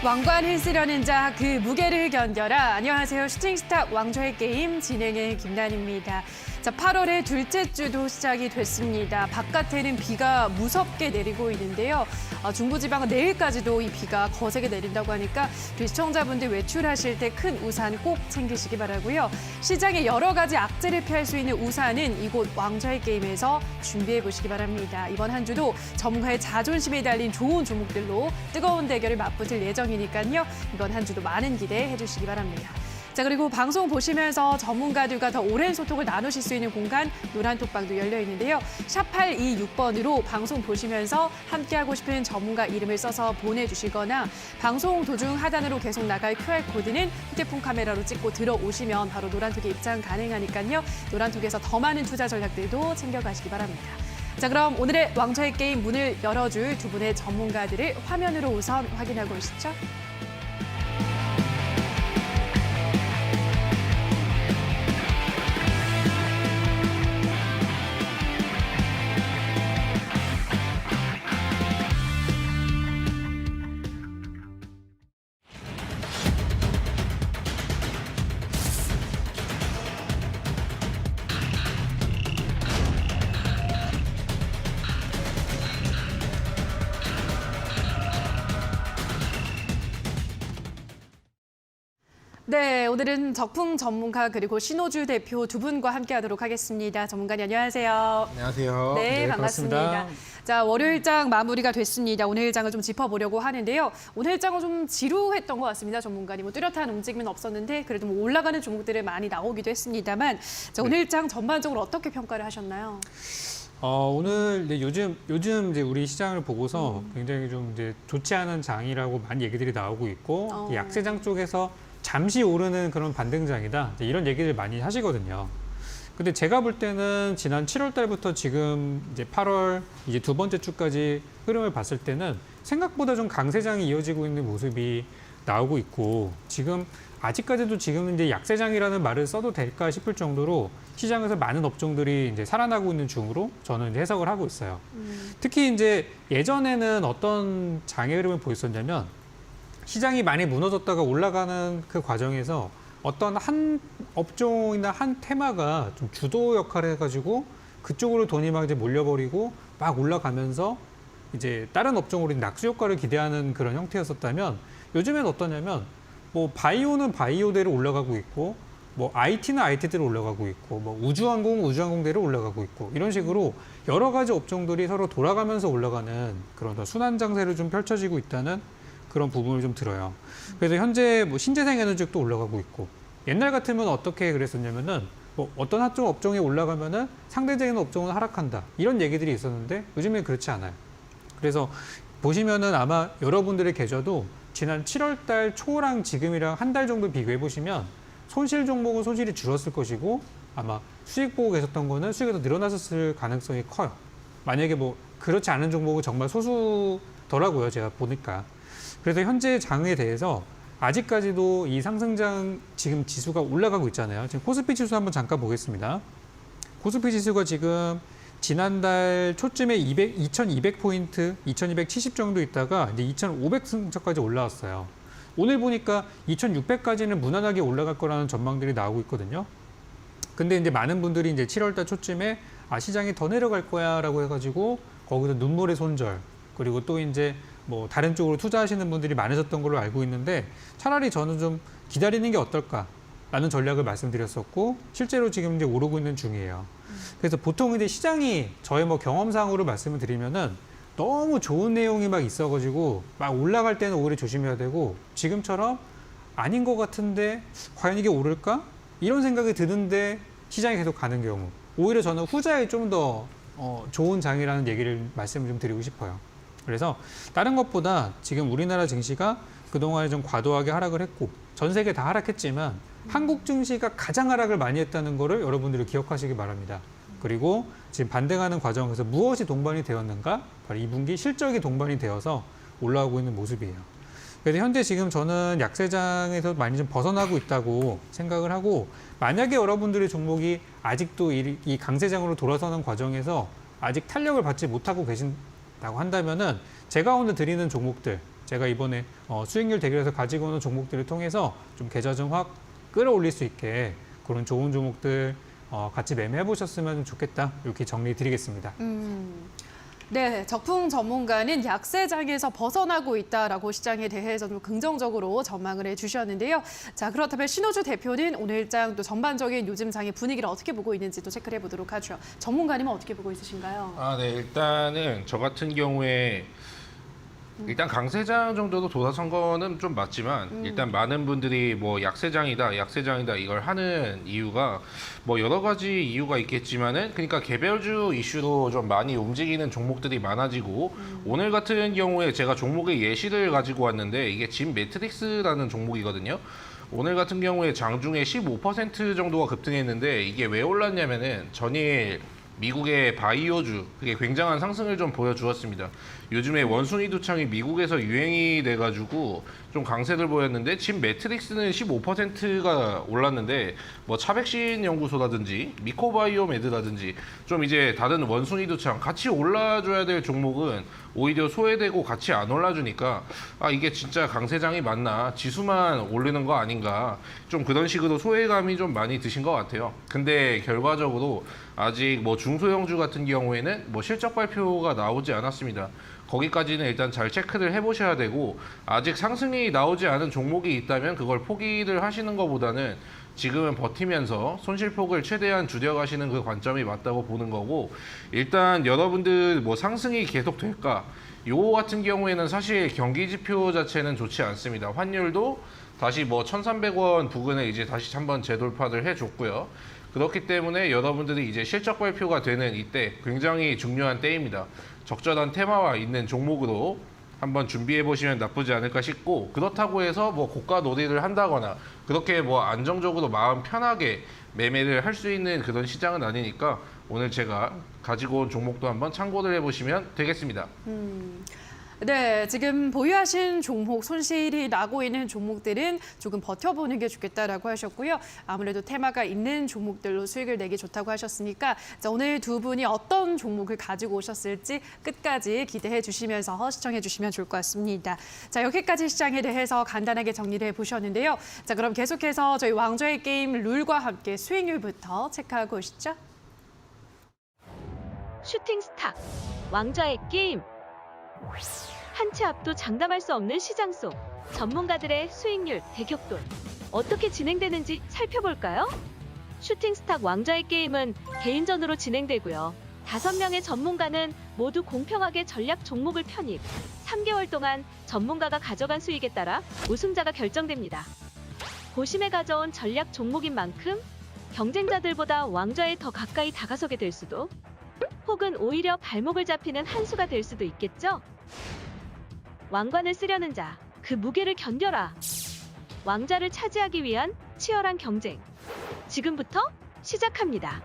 왕관을 쓰려는 자 그 무게를 견뎌라. 안녕하세요. 슈팅스타 왕좌의 게임 진행의 김난입니다. 자, 8월의 둘째 주도 시작이 됐습니다. 바깥에는 비가 무섭게 내리고 있는데요. 중부지방은 내일까지도 이 비가 거세게 내린다고 하니까 시청자분들 외출하실 때 큰 우산 꼭 챙기시기 바라고요. 시장에 여러 가지 악재를 피할 수 있는 우산은 이곳 왕좌의 게임에서 준비해 보시기 바랍니다. 이번 한 주도 전문가의 자존심에 달린 좋은 종목들로 뜨거운 대결을 맞붙을 예정이니까요. 이번 한 주도 많은 기대해 주시기 바랍니다. 자, 그리고 방송 보시면서 전문가들과 더 오랜 소통을 나누실 수 있는 공간 노란톡방도 열려 있는데요. 샵 826번으로 방송 보시면서 함께하고 싶은 전문가 이름을 써서 보내주시거나 방송 도중 하단으로 계속 나갈 QR코드는 휴대폰 카메라로 찍고 들어오시면 바로 노란톡에 입장 가능하니까요. 노란톡에서 더 많은 투자 전략들도 챙겨가시기 바랍니다. 자, 그럼 오늘의 왕좌의 게임 문을 열어줄 두 분의 전문가들을 화면으로 우선 확인하고 오시죠. 네, 오늘은 적풍 전문가 그리고 신호주 대표 두 분과 함께하도록 하겠습니다. 전문가님 안녕하세요. 안녕하세요. 네, 반갑습니다. 자, 월요일장 마무리가 됐습니다. 오늘장을 좀 짚어보려고 하는데요. 오늘장은 좀 지루했던 것 같습니다, 전문가님. 뭐 뚜렷한 움직임은 없었는데 그래도 뭐 올라가는 종목들이 많이 나오기도 했습니다만, 자, 오늘장 전반적으로 어떻게 평가를 하셨나요? 오늘 요즘 이제 우리 시장을 보고서 굉장히 좀 이제 좋지 않은 장이라고 많은 얘기들이 나오고 있고 약세장 쪽에서 잠시 오르는 그런 반등장이다. 이런 얘기를 많이 하시거든요. 근데 제가 볼 때는 지난 7월 달부터 지금 이제 8월 이제 두 번째 주까지 흐름을 봤을 때는 생각보다 좀 강세장이 이어지고 있는 모습이 나오고 있고 지금 아직까지도 지금 이제 약세장이라는 말을 써도 될까 싶을 정도로 시장에서 많은 업종들이 이제 살아나고 있는 중으로 저는 이제 해석을 하고 있어요. 특히 이제 예전에는 어떤 장의 흐름을 보였었냐면 시장이 많이 무너졌다가 올라가는 그 과정에서 어떤 한 업종이나 한 테마가 좀 주도 역할을 해가지고 그쪽으로 돈이 막 이제 몰려버리고 막 올라가면서 이제 다른 업종으로 낙수 효과를 기대하는 그런 형태였었다면 요즘엔 어떠냐면 뭐 바이오는 바이오대로 올라가고 있고 뭐 IT는 IT대로 올라가고 있고 뭐 우주항공대로 올라가고 있고 이런 식으로 여러 가지 업종들이 서로 돌아가면서 올라가는 그런 순환 장세를 좀 펼쳐지고 있다는 그런 부분을 좀 들어요. 그래서 현재 뭐 신재생에너지도 올라가고 있고 옛날 같으면 어떻게 그랬었냐면은 뭐 어떤 한쪽 업종이 올라가면은 상대적인 업종은 하락한다 이런 얘기들이 있었는데 요즘엔 그렇지 않아요. 그래서 보시면은 아마 여러분들의 계좌도 지난 7월 달 초랑 지금이랑 한 달 정도 비교해 보시면 손실 종목은 손실이 줄었을 것이고 아마 수익 보고 계셨던 거는 수익이 더 늘어났을 가능성이 커요. 만약에 뭐 그렇지 않은 종목은 정말 소수더라고요. 제가 보니까. 그래서 현재 장에 대해서 아직까지도 이 상승장 지금 지수가 올라가고 있잖아요. 지금 코스피 지수 한번 잠깐 보겠습니다. 코스피 지수가 지금 지난달 초쯤에 2200포인트, 2270 정도 있다가 이제 2500 근처까지 올라왔어요. 오늘 보니까 2600까지는 무난하게 올라갈 거라는 전망들이 나오고 있거든요. 근데 이제 많은 분들이 이제 7월달 초쯤에 시장이 더 내려갈 거야라고 해가지고 거기서 눈물의 손절 그리고 또 이제 뭐 다른 쪽으로 투자하시는 분들이 많으셨던 걸로 알고 있는데 차라리 저는 좀 기다리는 게 어떨까라는 전략을 말씀드렸었고 실제로 지금 이제 오르고 있는 중이에요. 그래서 보통 이제 시장이 저의 뭐 경험상으로 말씀을 드리면은 너무 좋은 내용이 막 있어가지고 막 올라갈 때는 오히려 조심해야 되고 지금처럼 아닌 것 같은데 과연 이게 오를까? 이런 생각이 드는데 시장이 계속 가는 경우 오히려 저는 후자에 좀 더 좋은 장이라는 얘기를 말씀을 좀 드리고 싶어요. 그래서 다른 것보다 지금 우리나라 증시가 그동안에 좀 과도하게 하락을 했고 전 세계 다 하락했지만 한국 증시가 가장 하락을 많이 했다는 거를 여러분들이 기억하시기 바랍니다. 그리고 지금 반등하는 과정에서 무엇이 동반이 되었는가? 바로 2분기 실적이 동반이 되어서 올라오고 있는 모습이에요. 그래서 현재 지금 저는 약세장에서 많이 좀 벗어나고 있다고 생각을 하고 만약에 여러분들의 종목이 아직도 이 강세장으로 돌아서는 과정에서 아직 탄력을 받지 못하고 계신다고 한다면은 제가 오늘 드리는 종목들 제가 이번에 수익률 대결에서 가지고 오는 종목들을 통해서 좀 계좌 좀 확 끌어올릴 수 있게 그런 좋은 종목들 같이 매매해 보셨으면 좋겠다. 이렇게 정리 드리겠습니다. 네, 적풍 전문가는 약세장에서 벗어나고 있다라고 시장에 대해서 좀 긍정적으로 전망을 해주셨는데요. 자, 그렇다면 신호주 대표는 오늘장 또 전반적인 요즘 장의 분위기를 어떻게 보고 있는지 또 체크를 해보도록 하죠. 전문가님은 어떻게 보고 있으신가요? 네, 일단은 저 같은 경우에 일단 강세장 정도로 돌아선 거는 좀 맞지만 일단 많은 분들이 뭐 약세장이다 이걸 하는 이유가 뭐 여러 가지 이유가 있겠지만은 그러니까 개별주 이슈로 좀 많이 움직이는 종목들이 많아지고 오늘 같은 경우에 제가 종목의 예시를 가지고 왔는데 이게 진 매트릭스라는 종목이거든요. 오늘 같은 경우에 장중에 15% 정도가 급등했는데 이게 왜 올랐냐면은 전일 미국의 바이오주 그게 굉장한 상승을 좀 보여주었습니다. 요즘에 원숭이 두창이 미국에서 유행이 돼가지고 좀 강세를 보였는데 지금 매트릭스는 15%가 올랐는데 뭐 차백신 연구소라든지 미코바이오메드라든지 좀 이제 다른 원숭이 두창 같이 올라줘야 될 종목은 오히려 소외되고 같이 안 올라주니까 이게 진짜 강세장이 맞나 지수만 오르는 거 아닌가 좀 그런 식으로 소외감이 좀 많이 드신 것 같아요. 근데 결과적으로 아직 뭐 중소형주 같은 경우에는 뭐 실적 발표가 나오지 않았습니다. 거기까지는 일단 잘 체크를 해보셔야 되고 아직 상승이 나오지 않은 종목이 있다면 그걸 포기를 하시는 것보다는 지금은 버티면서 손실폭을 최대한 줄여가시는 그 관점이 맞다고 보는 거고 일단 여러분들 뭐 상승이 계속 될까? 요거 같은 경우에는 사실 경기 지표 자체는 좋지 않습니다. 환율도 다시 뭐 1,300원 부근에 이제 다시 한번 재돌파를 해줬고요. 그렇기 때문에 여러분들이 이제 실적 발표가 되는 이때 굉장히 중요한 때입니다. 적절한 테마와 있는 종목으로 한번 준비해 보시면 나쁘지 않을까 싶고 그렇다고 해서 뭐 고가 놀이를 한다거나 그렇게 뭐 안정적으로 마음 편하게 매매를 할 수 있는 그런 시장은 아니니까 오늘 제가 가지고 온 종목도 한번 참고를 해보시면 되겠습니다. 네, 지금 보유하신 종목, 손실이 나고 있는 종목들은 조금 버텨보는 게 좋겠다라고 하셨고요. 아무래도 테마가 있는 종목들로 수익을 내기 좋다고 하셨으니까 자, 오늘 두 분이 어떤 종목을 가지고 오셨을지 끝까지 기대해 주시면서 시청해 주시면 좋을 것 같습니다. 자, 여기까지 시장에 대해서 간단하게 정리를 해보셨는데요. 자, 그럼 계속해서 저희 왕좌의 게임 룰과 함께 수익률부터 체크하고 오시죠. 슈팅스타, 왕좌의 게임. 한 치 앞도 장담할 수 없는 시장 속 전문가들의 수익률 대격돌 어떻게 진행되는지 살펴볼까요? 슈팅스타 왕좌의 게임은 개인전으로 진행되고요. 5명의 전문가는 모두 공평하게 전략 종목을 편입. 3개월 동안 전문가가 가져간 수익에 따라 우승자가 결정됩니다. 고심에 가져온 전략 종목인 만큼 경쟁자들보다 왕좌에 더 가까이 다가서게 될 수도 혹은 오히려 발목을 잡히는 한 수가 될 수도 있겠죠? 왕관을 쓰려는 자, 그 무게를 견뎌라. 왕좌를 차지하기 위한 치열한 경쟁. 지금부터 시작합니다.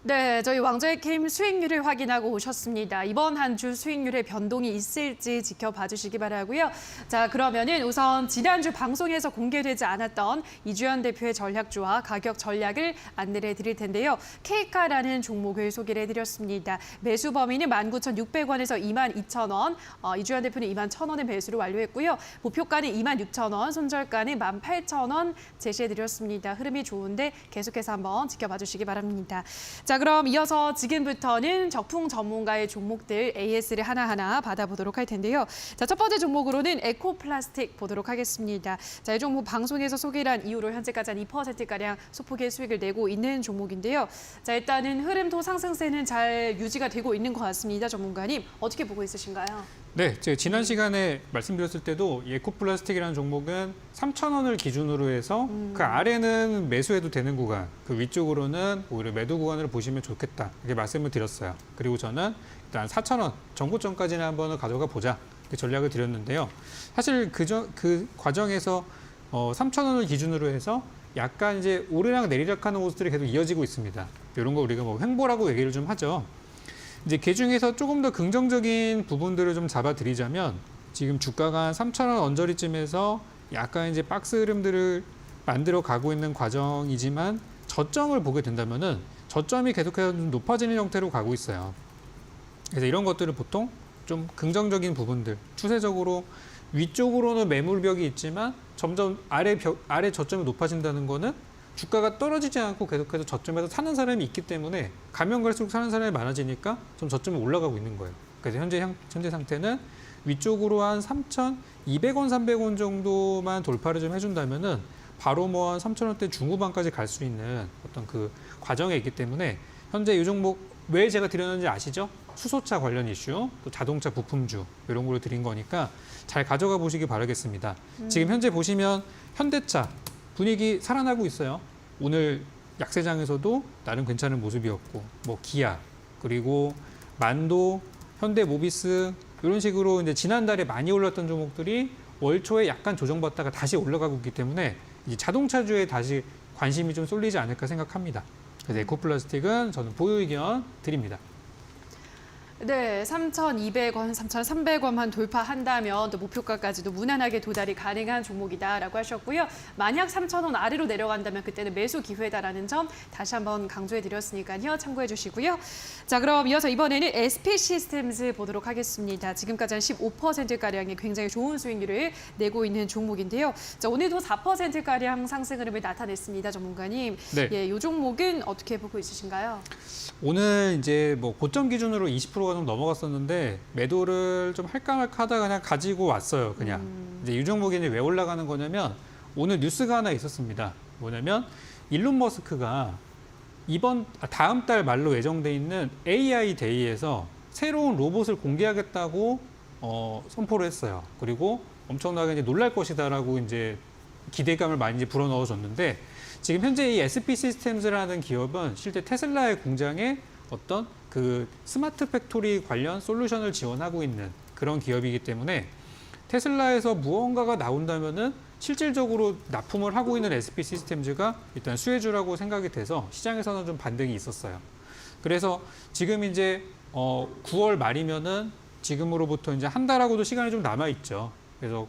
네, 저희 왕좌의 게임 수익률을 확인하고 오셨습니다. 이번 한 주 수익률의 변동이 있을지 지켜봐 주시기 바라고요. 자, 그러면은 우선 지난주 방송에서 공개되지 않았던 이주연 대표의 전략주와 가격 전략을 안내를 드릴 텐데요. K카라는 종목을 소개를 해드렸습니다. 매수 범위는 19,600원에서 22,000원, 이주연 대표는 21,000원의 매수를 완료했고요. 목표가는 26,000원, 손절가는 18,000원 제시해드렸습니다. 흐름이 좋은데 계속해서 한번 지켜봐 주시기 바랍니다. 자, 그럼 이어서 지금부터는 적풍 전문가의 종목들 AS를 하나하나 받아보도록 할 텐데요. 자, 첫 번째 종목으로는 에코플라스틱 보도록 하겠습니다. 자, 이 종목 방송에서 소개를 한 이후로 현재까지 한 2%가량 소폭의 수익을 내고 있는 종목인데요. 자, 일단은 흐름도 상승세는 잘 유지가 되고 있는 것 같습니다. 전문가님, 어떻게 보고 있으신가요? 네, 제가 지난 시간에 말씀드렸을 때도 이 에코플라스틱이라는 종목은 3,000원을 기준으로 해서 그 아래는 매수해도 되는 구간, 그 위쪽으로는 오히려 매도 구간으로 보시면 좋겠다 이렇게 말씀을 드렸어요. 그리고 저는 일단 4,000원 전고점까지는 한번 가져가 보자 이렇게 전략을 드렸는데요. 사실 그 과정에서 3,000원을 기준으로 해서 약간 이제 오르락 내리락하는 모습들이 계속 이어지고 있습니다. 이런 거 우리가 뭐 횡보라고 얘기를 좀 하죠. 이제 그 중에서 조금 더 긍정적인 부분들을 좀 잡아드리자면 지금 주가가 한 3,000원 언저리쯤에서 약간 이제 박스 흐름들을 만들어 가고 있는 과정이지만 저점을 보게 된다면은 저점이 계속해서 좀 높아지는 형태로 가고 있어요. 그래서 이런 것들을 보통 좀 긍정적인 부분들, 추세적으로 위쪽으로는 매물벽이 있지만 점점 아래 저점이 높아진다는 거는 주가가 떨어지지 않고 계속해서 저점에서 사는 사람이 있기 때문에 가면 갈수록 사는 사람이 많아지니까 좀 저점이 올라가고 있는 거예요. 그래서 현재 상태는 위쪽으로 한 3,200원, 300원 정도만 돌파를 좀 해준다면은 바로 뭐 한 3,000원대 중후반까지 갈 수 있는 어떤 그 과정에 있기 때문에 현재 이 종목 왜 제가 드렸는지 아시죠? 수소차 관련 이슈, 또 자동차 부품주 이런 걸로 드린 거니까 잘 가져가 보시기 바라겠습니다. 지금 현재 보시면 현대차 분위기 살아나고 있어요. 오늘 약세장에서도 나름 괜찮은 모습이었고, 뭐 기아, 그리고 만도, 현대모비스 이런 식으로 이제 지난달에 많이 올랐던 종목들이 월 초에 약간 조정받다가 다시 올라가고 있기 때문에 이제 자동차주에 다시 관심이 좀 쏠리지 않을까 생각합니다. 그래서 에코플라스틱은 저는 보유 의견 드립니다. 네, 3,200원, 3,300원만 돌파한다면 또 목표가까지도 무난하게 도달이 가능한 종목이다라고 하셨고요. 만약 3,000원 아래로 내려간다면 그때는 매수 기회다라는 점 다시 한번 강조해드렸으니까요. 참고해 주시고요. 자, 그럼 이어서 이번에는 SP시스템즈 보도록 하겠습니다. 지금까지 한 15%가량의 굉장히 좋은 수익률을 내고 있는 종목인데요. 자, 오늘도 4%가량 상승 흐름을 나타냈습니다. 전문가님. 네. 예, 이 종목은 어떻게 보고 있으신가요? 오늘 이제 뭐 고점 기준으로 20%가 좀 넘어갔었는데 매도를 좀 할까 말까 하다가 그냥 가지고 왔어요. 그냥 이제 이 종목이 이제 왜 올라가는 거냐면 오늘 뉴스가 하나 있었습니다. 뭐냐면 일론 머스크가 다음 달 말로 예정돼 있는 AI 데이에서 새로운 로봇을 공개하겠다고 선포를 했어요. 그리고 엄청나게 이제 놀랄 것이다라고 이제 기대감을 많이 이제 불어넣어줬는데 지금 현재 이 SP 시스템즈라는 기업은 실제 테슬라의 공장에 어떤 그 스마트 팩토리 관련 솔루션을 지원하고 있는 그런 기업이기 때문에 테슬라에서 무언가가 나온다면은 실질적으로 납품을 하고 있는 SP 시스템즈가 일단 수혜주라고 생각이 돼서 시장에서는 좀 반등이 있었어요. 그래서 지금 이제 9월 말이면은 지금으로부터 이제 한 달하고도 시간이 좀 남아 있죠. 그래서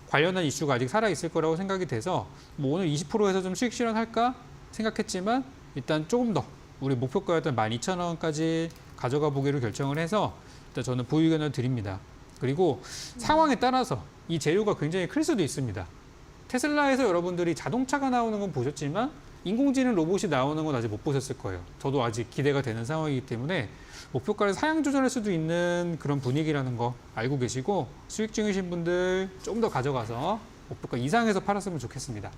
관련한 이슈가 아직 살아있을 거라고 생각이 돼서 뭐 오늘 20%에서 좀 수익 실현할까 생각했지만 일단 조금 더 우리 목표가였던 12,000원까지 가져가 보기로 결정을 해서 일단 저는 보유 의견을 드립니다. 그리고 상황에 따라서 이 재료가 굉장히 클 수도 있습니다. 테슬라에서 여러분들이 자동차가 나오는 건 보셨지만 인공지능 로봇이 나오는 건 아직 못 보셨을 거예요. 저도 아직 기대가 되는 상황이기 때문에 목표가를 사양 조절할 수도 있는 그런 분위기라는 거 알고 계시고 수익 중이신 분들 좀 더 가져가서 목표가 이상에서 팔았으면 좋겠습니다.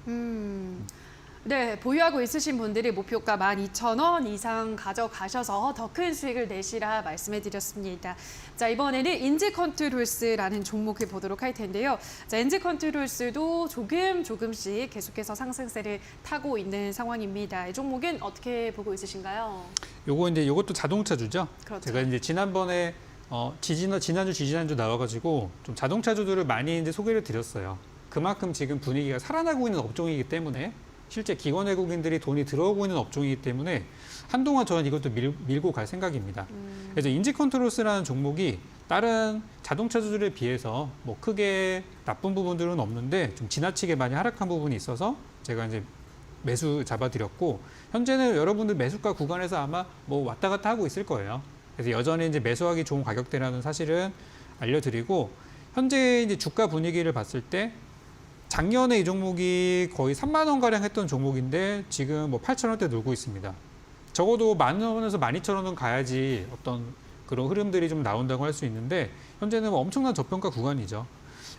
네, 보유하고 있으신 분들이 목표가 12,000원 이상 가져가셔서 더 큰 수익을 내시라 말씀해드렸습니다. 자, 이번에는 인지컨트롤스라는 종목을 보도록 할 텐데요. 자, 인지컨트롤스도 조금씩 계속해서 상승세를 타고 있는 상황입니다. 이 종목은 어떻게 보고 있으신가요? 요것도 자동차주죠. 그렇죠. 제가 이제 지난번에 지난주 나와가지고 좀 자동차주들을 많이 이제 소개를 드렸어요. 그만큼 지금 분위기가 살아나고 있는 업종이기 때문에 실제 기관 외국인들이 돈이 들어오고 있는 업종이기 때문에 한동안 저는 이것도 밀고 갈 생각입니다. 그래서 인지컨트롤스라는 종목이 다른 자동차주들에 비해서 뭐 크게 나쁜 부분들은 없는데 좀 지나치게 많이 하락한 부분이 있어서 제가 이제 매수 잡아드렸고, 현재는 여러분들 매수가 구간에서 아마 뭐 왔다 갔다 하고 있을 거예요. 그래서 여전히 이제 매수하기 좋은 가격대라는 사실은 알려드리고, 현재 이제 주가 분위기를 봤을 때 작년에 이 종목이 거의 3만 원 가량 했던 종목인데 지금 뭐 8천 원대 놀고 있습니다. 적어도 10,000원에서 12,000원은 가야지 어떤 그런 흐름들이 좀 나온다고 할 수 있는데 현재는 뭐 엄청난 저평가 구간이죠.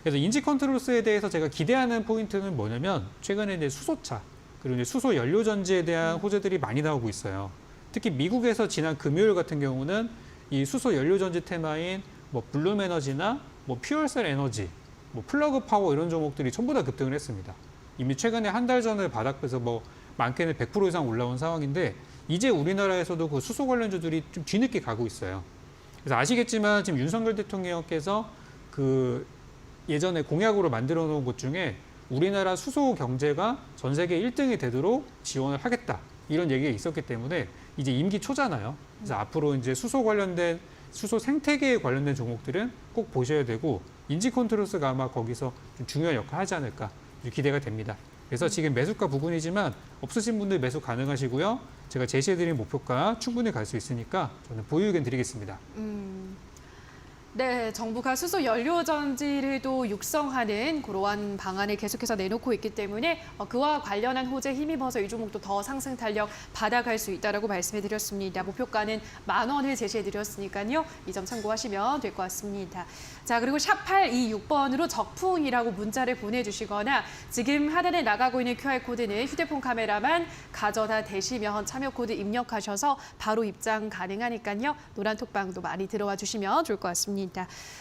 그래서 인지컨트롤스에 대해서 제가 기대하는 포인트는 뭐냐면 최근에 이제 수소차 그리고 이제 수소 연료 전지에 대한 호재들이 많이 나오고 있어요. 특히 미국에서 지난 금요일 같은 경우는 이 수소 연료 전지 테마인 뭐 블룸 에너지나 뭐 퓨얼셀 에너지, 뭐 플러그 파워 이런 종목들이 전부 다 급등을 했습니다. 이미 최근에 한 달 전에 바닥에서 뭐 많게는 100% 이상 올라온 상황인데 이제 우리나라에서도 그 수소 관련주들이 좀 뒤늦게 가고 있어요. 그래서 아시겠지만 지금 윤석열 대통령께서 그 예전에 공약으로 만들어 놓은 것 중에 우리나라 수소 경제가 전 세계 1등이 되도록 지원을 하겠다. 이런 얘기가 있었기 때문에 이제 임기 초잖아요. 그래서 앞으로 이제 수소 관련된 수소 생태계에 관련된 종목들은 꼭 보셔야 되고 인지컨트롤스가 아마 거기서 좀 중요한 역할을 하지 않을까 기대가 됩니다. 그래서 지금 매수가 부근이지만 없으신 분들 매수 가능하시고요. 제가 제시해드린 목표가 충분히 갈 수 있으니까 저는 보유 의견 드리겠습니다. 네, 정부가 수소 연료 전지를 또 육성하는 그러한 방안을 계속해서 내놓고 있기 때문에 그와 관련한 호재 힘입어서 이 종목도 더 상승 탄력 받아갈 수 있다라고 말씀해 드렸습니다. 목표가는 10,000원을 제시해 드렸으니까요. 이 점 참고하시면 될 것 같습니다. 자, 그리고 샵 826번으로 적풍이라고 문자를 보내주시거나 지금 하단에 나가고 있는 QR코드는 휴대폰 카메라만 가져다 대시면 참여 코드 입력하셔서 바로 입장 가능하니까요. 노란 톡방도 많이 들어와 주시면 좋을 것 같습니다.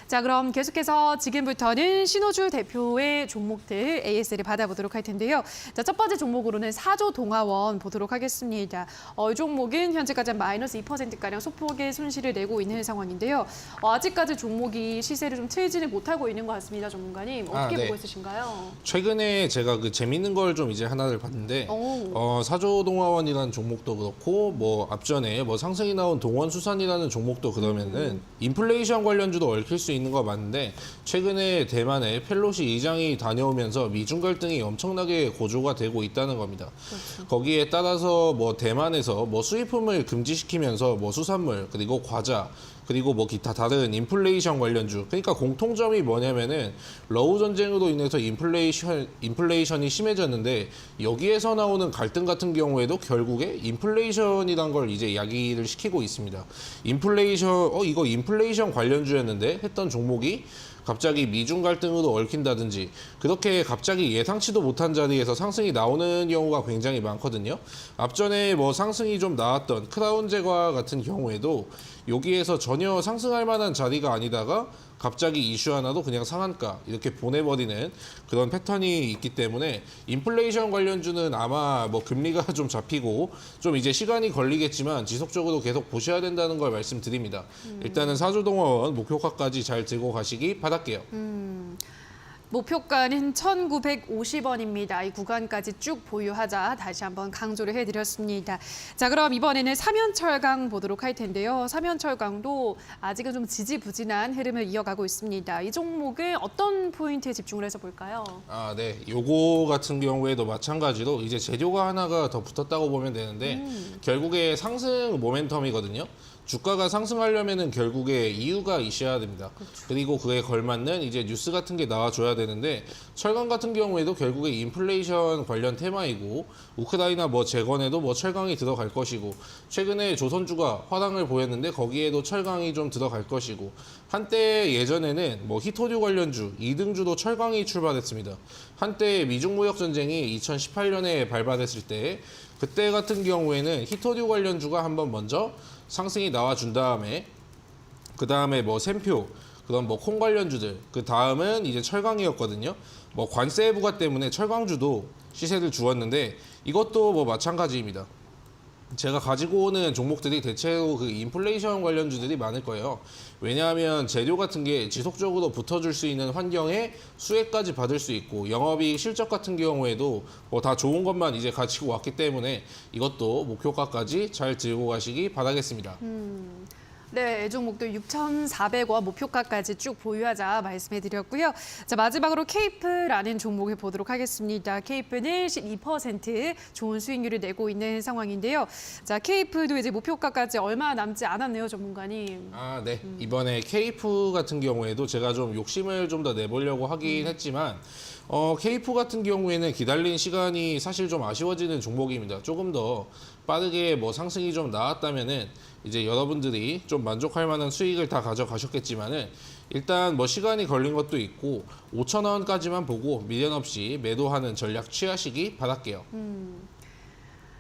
자, 그럼 계속해서 지금부터는 신호주 대표의 종목들 AS를 받아보도록 할 텐데요. 자, 첫 번째 종목으로는 사조동화원 보도록 하겠습니다. 이 종목은 현재까지 마이너스 2%가량 소폭의 손실을 내고 있는 상황인데요. 아직까지 종목이 시세를 좀 틀지는 못하고 있는 것 같습니다, 전문가님. 어떻게 네. 보고 있으신가요? 최근에 제가 그 재밌는 걸 좀 이제 하나를 봤는데 사조동화원이라는 종목도 그렇고 뭐 앞전에 뭐 상승이 나온 동원수산이라는 종목도 그러면은 인플레이션 관련주도 얽힐 수 있는 거 맞는데 최근에 대만에 펠로시 의장이 다녀오면서 미중 갈등이 엄청나게 고조가 되고 있다는 겁니다. 그렇죠. 거기에 따라서 뭐 대만에서 뭐 수입품을 금지시키면서 뭐 수산물 그리고 과자 그리고 뭐 기타 다른 인플레이션 관련주, 그러니까 공통점이 뭐냐면은 러우 전쟁으로 인해서 인플레이션이 심해졌는데 여기에서 나오는 갈등 같은 경우에도 결국에 인플레이션이란 걸 이제 야기를 시키고 있습니다. 이거 인플레이션 관련주였는데 했던 종목이 갑자기 미중 갈등으로 얽힌다든지 그렇게 갑자기 예상치도 못한 자리에서 상승이 나오는 경우가 굉장히 많거든요. 앞전에 뭐 상승이 좀 나왔던 크라운 제과 같은 경우에도 여기에서 전혀 상승할 만한 자리가 아니다가 갑자기 이슈 하나도 그냥 상한가 이렇게 보내버리는 그런 패턴이 있기 때문에 인플레이션 관련주는 아마 뭐 금리가 좀 잡히고 좀 이제 시간이 걸리겠지만 지속적으로 계속 보셔야 된다는 걸 말씀드립니다. 일단은 사조동원 목표가까지 잘 들고 가시기 바랄게요. 목표가는 1,950원입니다. 이 구간까지 쭉 보유하자 다시 한번 강조를 해드렸습니다. 자, 그럼 이번에는 삼연철강 보도록 할 텐데요. 삼연철강도 아직은 좀 지지부진한 흐름을 이어가고 있습니다. 이 종목은 어떤 포인트에 집중을 해서 볼까요? 네. 요거 같은 경우에도 마찬가지로 이제 재료가 하나가 더 붙었다고 보면 되는데 결국에 상승 모멘텀이거든요. 주가가 상승하려면은 결국에 이유가 있어야 됩니다. 그렇죠. 그리고 그에 걸맞는 이제 뉴스 같은 게 나와줘야 되는데 철강 같은 경우에도 결국에 인플레이션 관련 테마이고 우크라이나 뭐 재건에도 뭐 철강이 들어갈 것이고 최근에 조선주가 화랑을 보였는데 거기에도 철강이 좀 들어갈 것이고 한때 예전에는 뭐 히토류 관련주 2등주도 철강이 출발했습니다. 한때 미중 무역 전쟁이 2018년에 발발했을 때 그때 같은 경우에는 히토류 관련주가 한번 먼저 상승이 나와준 다음에 그 다음에 뭐 샘표 그런 뭐 콩 관련주들 그 다음은 이제 철강이었거든요. 뭐 관세 부과 때문에 철강주도 시세를 주었는데 이것도 뭐 마찬가지입니다. 제가 가지고 오는 종목들이 대체로 그 인플레이션 관련주들이 많을 거예요. 왜냐하면 재료 같은 게 지속적으로 붙어줄 수 있는 환경에 수혜까지 받을 수 있고 영업이익 실적 같은 경우에도 뭐 다 좋은 것만 이제 가지고 왔기 때문에 이것도 목표가까지 잘 들고 가시기 바라겠습니다. 네, 종목도 6,400원 목표가까지 쭉 보유하자 말씀해드렸고요. 자, 마지막으로 케이프라는 종목을 보도록 하겠습니다. 케이프는 12% 좋은 수익률을 내고 있는 상황인데요. 자, 케이프도 이제 목표가까지 얼마 남지 않았네요, 전문가님. 네. 이번에 케이프 같은 경우에도 제가 좀 욕심을 좀 더 내보려고 하긴 했지만 케이프 같은 경우에는 기다린 시간이 사실 좀 아쉬워지는 종목입니다. 조금 더 빠르게 뭐 상승이 좀 나왔다면은 이제 여러분들이 좀 만족할 만한 수익을 다 가져가셨겠지만은 일단 뭐 시간이 걸린 것도 있고 5,000원까지만 보고 미련 없이 매도하는 전략 취하시기 바랄게요.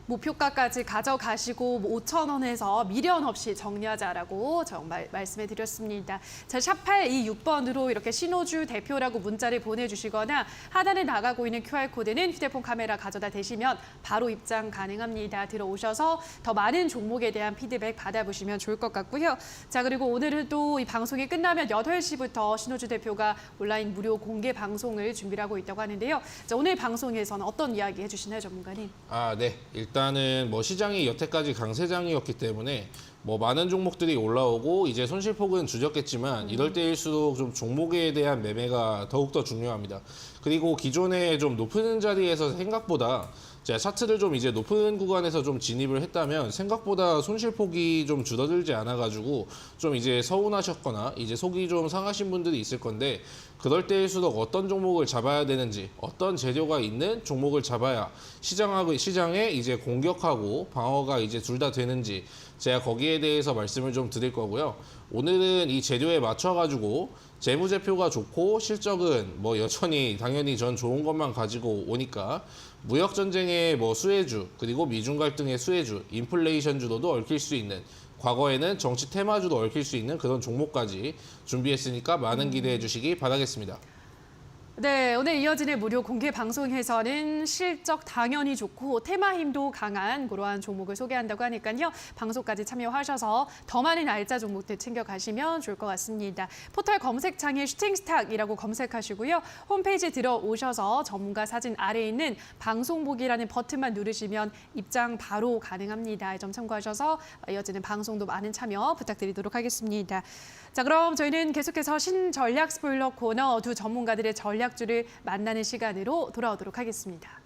목표가까지 가져가시고 5,000원에서 미련 없이 정리하자라고 말씀해 드렸습니다. 자, 샵 826번으로 이렇게 신호주 대표라고 문자를 보내주시거나 하단에 나가고 있는 QR코드는 휴대폰 카메라 가져다 대시면 바로 입장 가능합니다. 들어오셔서 더 많은 종목에 대한 피드백 받아보시면 좋을 것 같고요. 자, 그리고 오늘은 또 이 방송이 끝나면 8시부터 신호주 대표가 온라인 무료 공개 방송을 준비를 하고 있다고 하는데요. 자, 오늘 방송에서는 어떤 이야기 해주시나요, 전문가님? 네. 일단은 뭐 시장이 여태까지 강세장이었기 때문에 뭐 많은 종목들이 올라오고 이제 손실폭은 줄였겠지만 이럴 때일수록 좀 종목에 대한 매매가 더욱더 중요합니다. 그리고 기존에 좀 높은 자리에서 생각보다 제가 차트를 좀 이제 높은 구간에서 좀 진입을 했다면 생각보다 손실폭이 좀 줄어들지 않아가지고 좀 이제 서운하셨거나 이제 속이 좀 상하신 분들이 있을 건데 그럴 때일수록 어떤 종목을 잡아야 되는지 어떤 재료가 있는 종목을 잡아야 시장에 이제 공격하고 방어가 이제 둘 다 되는지 제가 거기에 대해서 말씀을 좀 드릴 거고요. 오늘은 이 재료에 맞춰가지고 재무제표가 좋고 실적은 뭐 여전히 당연히 전 좋은 것만 가지고 오니까 무역전쟁의 뭐 수혜주 그리고 미중 갈등의 수혜주 인플레이션주로도 얽힐 수 있는 과거에는 정치 테마주도 얽힐 수 있는 그런 종목까지 준비했으니까 많은 기대해 주시기 바라겠습니다. 네, 오늘 이어지는 무료 공개 방송에서는 실적 당연히 좋고 테마 힘도 강한 그러한 종목을 소개한다고 하니까요. 방송까지 참여하셔서 더 많은 알짜 종목들 챙겨가시면 좋을 것 같습니다. 포털 검색창에 슈팅스탁이라고 검색하시고요. 홈페이지 들어오셔서 전문가 사진 아래에 있는 방송 보기라는 버튼만 누르시면 입장 바로 가능합니다. 이 점 참고하셔서 이어지는 방송도 많은 참여 부탁드리도록 하겠습니다. 자, 그럼 저희는 계속해서 신전략 스포일러 코너 두 전문가들의 전략주를 만나는 시간으로 돌아오도록 하겠습니다.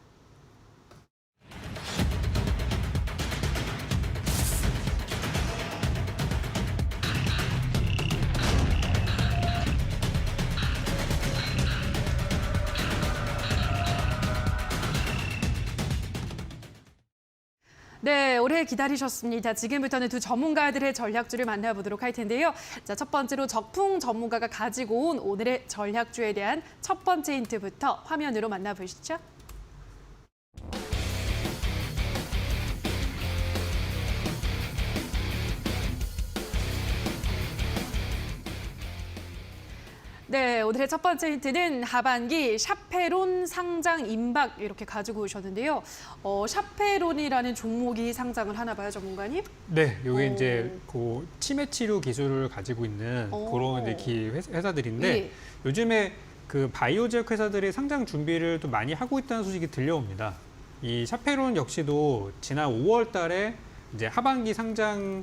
네, 오래 기다리셨습니다. 지금부터는 두 전문가들의 전략주를 만나보도록 할 텐데요. 자, 첫 번째로 적풍 전문가가 가지고 온 오늘의 전략주에 대한 첫 번째 힌트부터 화면으로 만나보시죠. 네, 오늘의 첫 번째 힌트는 하반기 샤페론 상장 임박 이렇게 가지고 오셨는데요. 샤페론이라는 종목이 상장을 하나 봐요, 전문가님? 네, 여기 이제 그 치매 치료 기술을 가지고 있는 그런 이제 회사들인데 예. 요즘에 그 바이오 제약 회사들이 상장 준비를 또 많이 하고 있다는 소식이 들려옵니다. 이 샤페론 역시도 지난 5월 달에 이제 하반기 상장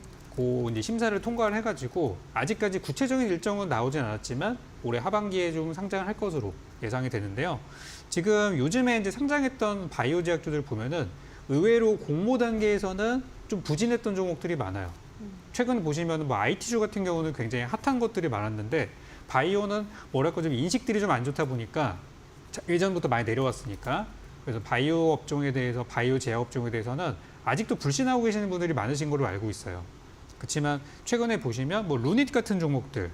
이제 심사를 통과를 해가지고 아직까지 구체적인 일정은 나오진 않았지만 올해 하반기에 좀 상장을 할 것으로 예상이 되는데요. 지금 요즘에 이제 상장했던 바이오 제약주들 보면은 의외로 공모 단계에서는 좀 부진했던 종목들이 많아요. 최근 보시면 뭐 IT주 같은 경우는 굉장히 핫한 것들이 많았는데 바이오는 뭐랄까 좀 인식들이 좀 안 좋다 보니까 예전부터 많이 내려왔으니까 그래서 바이오 업종에 대해서 바이오 제약 업종에 대해서는 아직도 불신하고 계시는 분들이 많으신 걸로 알고 있어요. 그렇지만 최근에 보시면 뭐 루닛 같은 종목들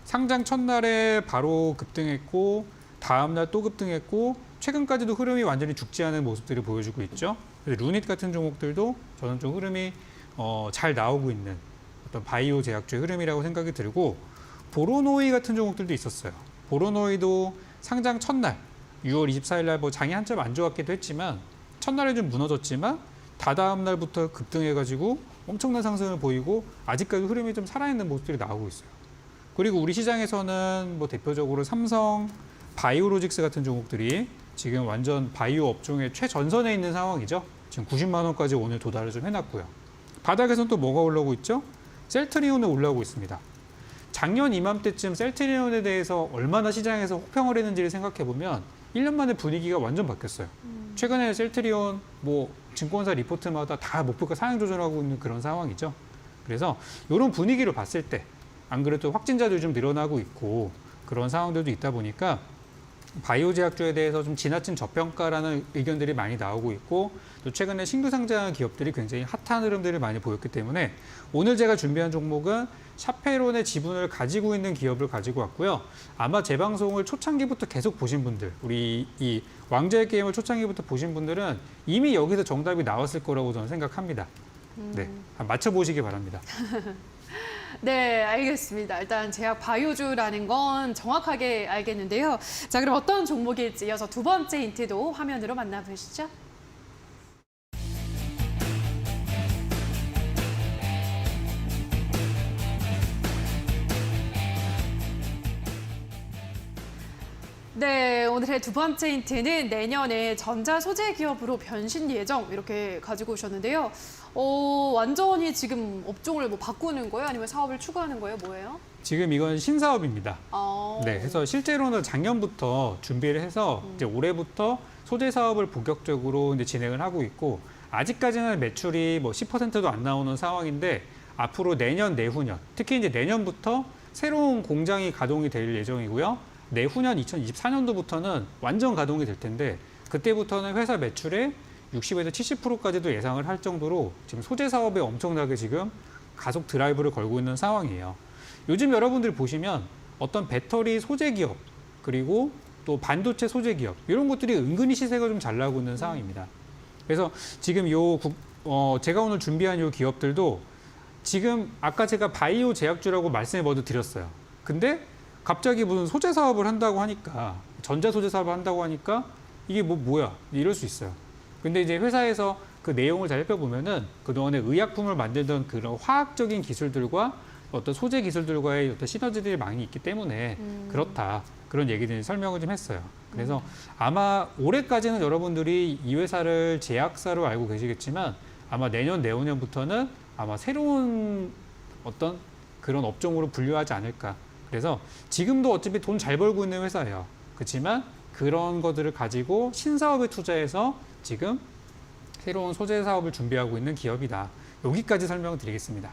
상장 첫날에 바로 급등했고 다음날 또 급등했고 최근까지도 흐름이 완전히 죽지 않은 모습들을 보여주고 있죠. 그래서 루닛 같은 종목들도 저는 좀 흐름이 잘 나오고 있는 어떤 바이오 제약주의 흐름이라고 생각이 들고 보로노이 같은 종목들도 있었어요. 보로노이도 상장 첫날 6월 24일 날 뭐 장이 한참 안 좋았기도 했지만 첫날에 좀 무너졌지만 다다음 날부터 급등해가지고 엄청난 상승을 보이고 아직까지 흐름이 좀 살아있는 모습들이 나오고 있어요. 그리고 우리 시장에서는 뭐 대표적으로 삼성, 바이오로직스 같은 종목들이 지금 완전 바이오 업종의 최전선에 있는 상황이죠. 지금 90만 원까지 오늘 도달을 좀 해놨고요. 바닥에서는 또 뭐가 올라오고 있죠? 셀트리온은 올라오고 있습니다. 작년 이맘때쯤 셀트리온에 대해서 얼마나 시장에서 혹평을 했는지를 생각해 보면 1년 만에 분위기가 완전 바뀌었어요. 최근에 셀트리온 뭐 증권사 리포트마다 다 목표가 상향 조정하고 있는 그런 상황이죠. 그래서 이런 분위기를 봤을 때 안 그래도 확진자도 좀 늘어나고 있고 그런 상황들도 있다 보니까 바이오 제약주에 대해서 좀 지나친 저평가라는 의견들이 많이 나오고 있고 또 최근에 신규 상장한 기업들이 굉장히 핫한 흐름들을 많이 보였기 때문에 오늘 제가 준비한 종목은 샤페론의 지분을 가지고 있는 기업을 가지고 왔고요. 아마 제 방송을 초창기부터 계속 보신 분들, 우리 이 왕좌의 게임을 초창기부터 보신 분들은 이미 여기서 정답이 나왔을 거라고 저는 생각합니다. 네, 한번 맞춰보시기 바랍니다. 네, 알겠습니다. 일단 제약 바이오주라는 건 정확하게 알겠는데요. 자, 그럼 어떤 종목일지 이어서 두 번째 힌트도 화면으로 만나보시죠. 네, 오늘의 두 번째 힌트는 내년에 전자소재 기업으로 변신 예정 이렇게 가지고 오셨는데요. 완전히 지금 업종을 뭐 바꾸는 거예요? 아니면 사업을 추구하는 거예요? 뭐예요? 지금 이건 신사업입니다. 아, 네, 그래서 실제로는 작년부터 준비를 해서 이제 올해부터 소재 사업을 본격적으로 이제 진행을 하고 있고 아직까지는 매출이 뭐 10%도 안 나오는 상황인데 앞으로 내년, 내후년, 특히 이제 내년부터 새로운 공장이 가동이 될 예정이고요. 내후년 2024년도부터는 완전 가동이 될 텐데 그때부터는 회사 매출의 60에서 70%까지도 예상을 할 정도로 지금 소재 사업에 엄청나게 지금 가속 드라이브를 걸고 있는 상황이에요. 요즘 여러분들 보시면 어떤 배터리 소재 기업 그리고 또 반도체 소재 기업 이런 것들이 은근히 시세가 좀 잘 나오고 있는 상황입니다. 그래서 지금 제가 오늘 준비한 요 기업들도 지금 아까 제가 바이오 제약주라고 말씀을 먼저 드렸어요. 근데 갑자기 무슨 소재 사업을 한다고 하니까 전자 소재 사업을 한다고 하니까 이게 뭐야 이럴 수 있어요. 근데 이제 회사에서 그 내용을 잘 살펴보면은 그동안에 의약품을 만들던 그런 화학적인 기술들과 어떤 소재 기술들과의 어떤 시너지들이 많이 있기 때문에 그렇다. 그런 얘기들을 설명을 좀 했어요. 그래서 아마 올해까지는 여러분들이 이 회사를 제약사로 알고 계시겠지만 아마 내년, 내후년부터는 아마 새로운 어떤 그런 업종으로 분류하지 않을까. 그래서 지금도 어차피 돈 잘 벌고 있는 회사예요. 그렇지만 그런 것들을 가지고 신사업에 투자해서 지금 새로운 소재 사업을 준비하고 있는 기업이다. 여기까지 설명을 드리겠습니다.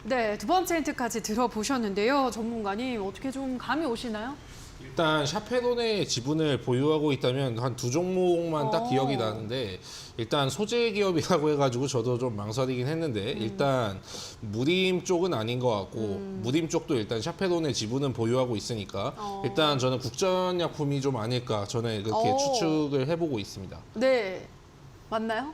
네, 두 번째 힌트까지 들어보셨는데요. 전문가님 어떻게 좀 감이 오시나요? 일단 샤페론의 지분을 보유하고 있다면 한 두 종목만 딱 기억이 나는데 일단 소재 기업이라고 해가지고 저도 좀 망설이긴 했는데 일단 무림 쪽은 아닌 것 같고 무림 쪽도 일단 샤페론의 지분은 보유하고 있으니까 일단 저는 국전약품이 좀 아닐까 저는 그렇게 추측을 해보고 있습니다. 네, 맞나요?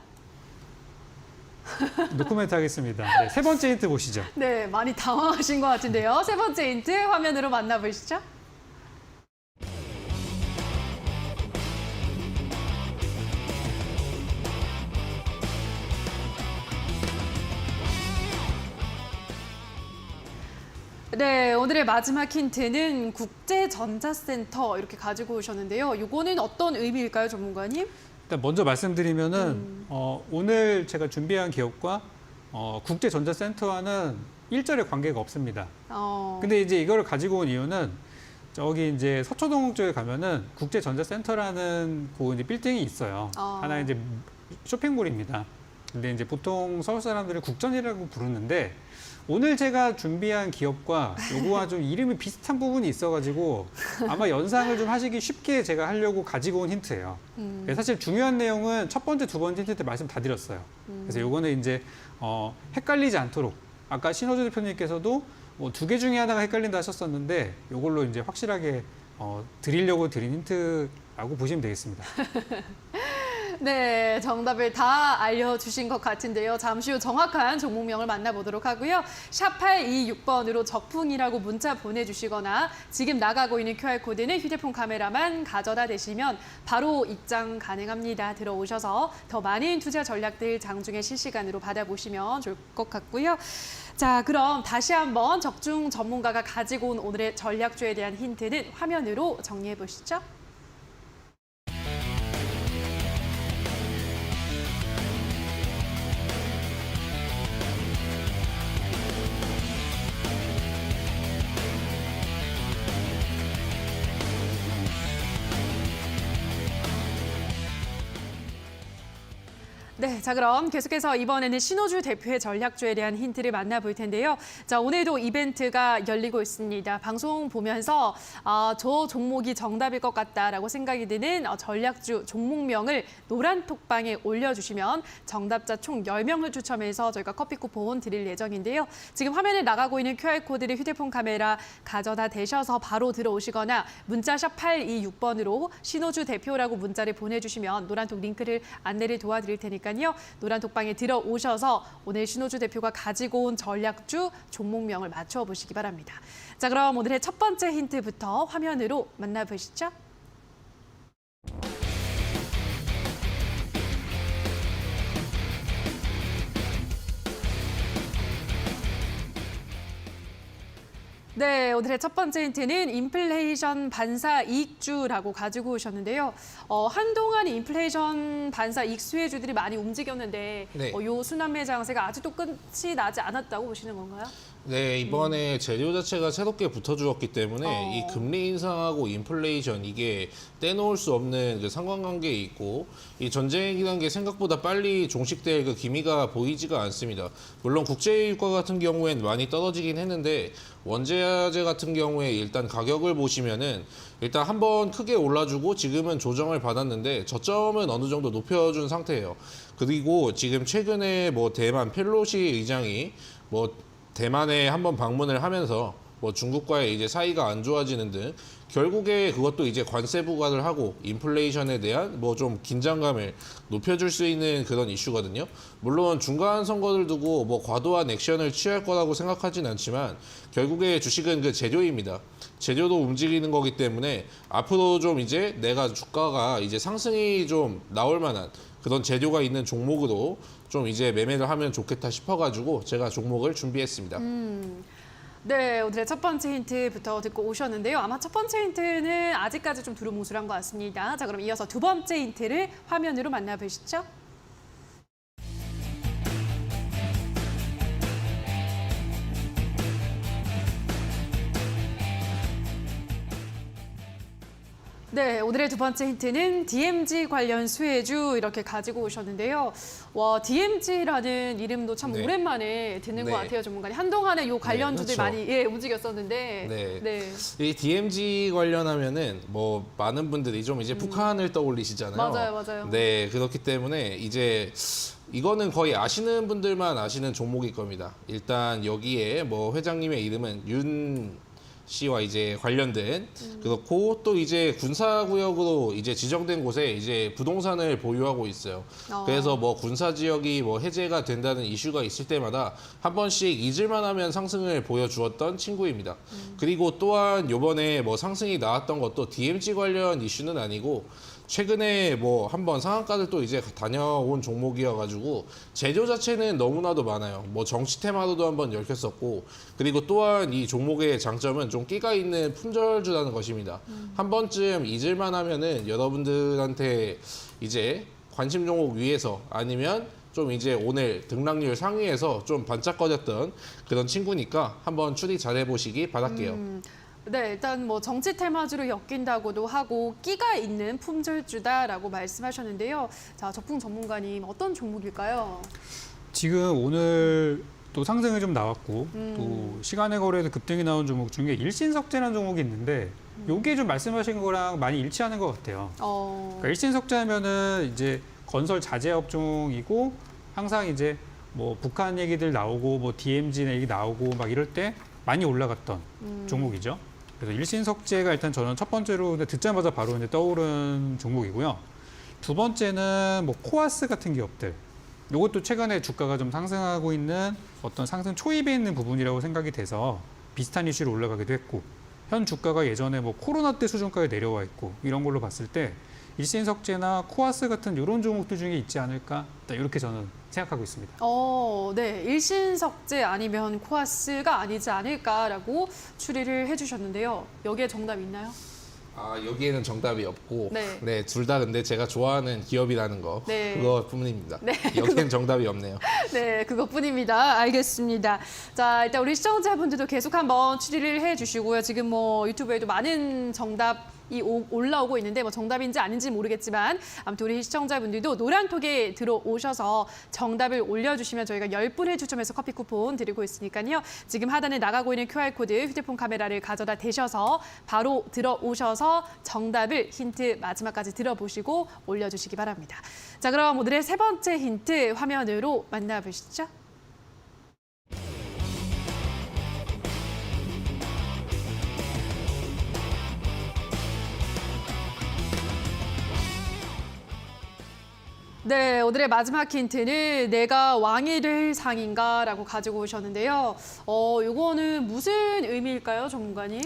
노코멘트 하겠습니다. 네, 세 번째 힌트 보시죠. 네, 많이 당황하신 것 같은데요. 세 번째 힌트 화면으로 만나보시죠. 네, 오늘의 마지막 힌트는 국제전자센터 이렇게 가지고 오셨는데요. 이거는 어떤 의미일까요, 전문가님? 일단 먼저 말씀드리면은 오늘 제가 준비한 기업과 국제전자센터와는 일절의 관계가 없습니다. 근데 이제 이거를 가지고 온 이유는 저기 이제 서초동 쪽에 가면은 국제전자센터라는 그 이제 빌딩이 있어요. 하나 이제 쇼핑몰입니다. 근데 이제 보통 서울 사람들은 국전이라고 부르는데 오늘 제가 준비한 기업과 요거와 좀 이름이 비슷한 부분이 있어가지고 아마 연상을 좀 하시기 쉽게 제가 하려고 가지고 온 힌트예요. 사실 중요한 내용은 첫 번째, 두 번째 힌트 때 말씀 다 드렸어요. 그래서 요거는 이제 헷갈리지 않도록 아까 신호주 대표님께서도 뭐 두 개 중에 하나가 헷갈린다 하셨었는데 요걸로 이제 확실하게 드리려고 드린 힌트라고 보시면 되겠습니다. 네, 정답을 다 알려주신 것 같은데요. 잠시 후 정확한 종목명을 만나보도록 하고요. 샵 826번으로 적풍이라고 문자 보내주시거나 지금 나가고 있는 QR코드는 휴대폰 카메라만 가져다 대시면 바로 입장 가능합니다. 들어오셔서 더 많은 투자 전략들 장중에 실시간으로 받아보시면 좋을 것 같고요. 자, 그럼 다시 한번 적중 전문가가 가지고 온 오늘의 전략주에 대한 힌트는 화면으로 정리해 보시죠. 네, 자 그럼 계속해서 이번에는 신호주 대표의 전략주에 대한 힌트를 만나볼 텐데요. 자, 오늘도 이벤트가 열리고 있습니다. 방송 보면서 저 종목이 정답일 것 같다라고 생각이 드는 전략주 종목명을 노란 톡방에 올려주시면 정답자 총 10명을 추첨해서 저희가 커피 쿠폰 드릴 예정인데요. 지금 화면에 나가고 있는 QR코드를 휴대폰 카메라 가져다 대셔서 바로 들어오시거나 문자샵 826번으로 신호주 대표라고 문자를 보내주시면 노란톡 링크를 안내를 도와드릴 테니까요. 노란톡방에 들어오셔서 오늘 신호주 대표가 가지고 온 전략주 종목명을 맞춰보시기 바랍니다. 자, 그럼 오늘의 첫 번째 힌트부터 화면으로 만나보시죠. 네, 오늘의 첫 번째 힌트는 인플레이션 반사 이익주라고 가지고 오셨는데요. 한동안 인플레이션 반사 이익 수혜주들이 많이 움직였는데 네. 요 순환매 장세가 아직도 끝이 나지 않았다고 보시는 건가요? 네, 이번에 재료 자체가 새롭게 붙어주었기 때문에 이 금리 인상하고 인플레이션 이게 떼놓을 수 없는 그 상관관계에 있고 이 전쟁이라는 게 생각보다 빨리 종식될 그 기미가 보이지가 않습니다. 물론 국제유가 같은 경우에는 많이 떨어지긴 했는데 원자재 같은 경우에 일단 가격을 보시면은 일단 한번 크게 올라주고 지금은 조정을 받았는데 저점은 어느 정도 높여준 상태예요. 그리고 지금 최근에 뭐 대만 펠로시 의장이 뭐 대만에 한번 방문을 하면서 뭐 중국과의 이제 사이가 안 좋아지는 등 결국에 그것도 이제 관세 부과를 하고 인플레이션에 대한 뭐 좀 긴장감을 높여줄 수 있는 그런 이슈거든요. 물론 중간 선거를 두고 뭐 과도한 액션을 취할 거라고 생각하진 않지만 결국에 주식은 그 재료입니다. 재료도 움직이는 거기 때문에 앞으로 좀 이제 내가 주가가 이제 상승이 좀 나올 만한 그런 재료가 있는 종목으로 좀 이제 매매를 하면 좋겠다 싶어가지고 제가 종목을 준비했습니다. 네, 오늘의 첫 번째 힌트부터 듣고 오셨는데요. 아마 첫 번째 힌트는 아직까지 좀 두루뭉술한 것 같습니다. 자, 그럼 이어서 두 번째 힌트를 화면으로 만나보시죠. 네, 오늘의 두 번째 힌트는 DMZ 관련 수혜주 이렇게 가지고 오셨는데요. 와, DMZ라는 이름도 참 네. 오랜만에 듣는 것 네. 같아요, 전문가님. 한동안에 요 관련주들 그렇죠. 많이 움직였었는데. 네. 네. 이 DMZ 관련하면은 뭐 많은 분들이 좀 이제 북한을 떠올리시잖아요. 맞아요, 맞아요. 네, 그렇기 때문에 이제 이거는 거의 아시는 분들만 아시는 종목일 겁니다. 일단 여기에 뭐 회장님의 이름은 윤 씨와 이제 관련된 그렇고 또 이제 군사구역으로 이제 지정된 곳에 이제 부동산을 보유하고 있어요. 그래서 뭐 군사 지역이 뭐 해제가 된다는 이슈가 있을 때마다 한 번씩 잊을만 하면 상승을 보여주었던 친구입니다. 그리고 또한 요번에 뭐 상승이 나왔던 것도 DMZ 관련 이슈는 아니고 최근에 뭐 한번 상한가를 또 이제 다녀온 종목이어가지고 재료 자체는 너무나도 많아요. 뭐 정치 테마로도 한번 얽혔었고 그리고 또한 이 종목의 장점은 좀 끼가 있는 품절주라는 것입니다. 한 번쯤 잊을만 하면은 여러분들한테 이제 관심 종목 위에서 아니면 좀 이제 오늘 등락률 상위에서 좀 반짝거렸던 그런 친구니까 한번 추리 잘해보시기 바랄게요. 네, 일단 뭐 정치 테마주로 엮인다고도 하고 끼가 있는 품절주다라고 말씀하셨는데요. 자, 적풍 전문가님 어떤 종목일까요? 지금 오늘 또 상승이 좀 나왔고 또 시간의 거래에도 급등이 나온 종목 중에 일신석재라는 종목이 있는데 요게 좀 말씀하신 거랑 많이 일치하는 것 같아요. 그러니까 일신석재하면은 이제 건설 자재 업종이고 항상 이제 뭐 북한 얘기들 나오고 뭐 DMZ 얘기 나오고 막 이럴 때 많이 올라갔던 종목이죠. 그래서 일신석재가 일단 저는 첫 번째로 듣자마자 바로 이제 떠오른 종목이고요. 두 번째는 뭐 코아스 같은 기업들. 이것도 최근에 주가가 좀 상승하고 있는 어떤 상승 초입에 있는 부분이라고 생각이 돼서 비슷한 이슈로 올라가기도 했고, 현 주가가 예전에 뭐 코로나 때 수준까지 내려와 있고, 이런 걸로 봤을 때 일신석재나 코아스 같은 이런 종목들 중에 있지 않을까, 이렇게 저는 생각하고 있습니다. 네. 일신석재 아니면 코아스가 아니지 않을까라고 추리를 해주셨는데요. 여기에 정답 있나요? 여기에는 정답이 없고, 네. 둘 다 근데 제가 좋아하는 기업이라는 거, 네. 그거뿐입니다. 네, 여기엔 정답이 없네요. 네, 그것뿐입니다. 알겠습니다. 자, 일단 우리 시청자분들도 계속 한번 추리를 해주시고요. 지금 뭐 유튜브에도 많은 정답이 올라오고 있는데 뭐 정답인지 아닌지 모르겠지만 아무튼 우리 시청자분들도 노란톡에 들어오셔서 정답을 올려주시면 저희가 10분을 추첨해서 커피 쿠폰 드리고 있으니까요. 지금 하단에 나가고 있는 QR코드 휴대폰 카메라를 가져다 대셔서 바로 들어오셔서 정답을 힌트 마지막까지 들어보시고 올려주시기 바랍니다. 자, 그럼 오늘의 세 번째 힌트 화면으로 만나보시죠. 네, 오늘의 마지막 힌트는 내가 왕이 될 상인가라고 가지고 오셨는데요. 이거는 무슨 의미일까요, 전문가님?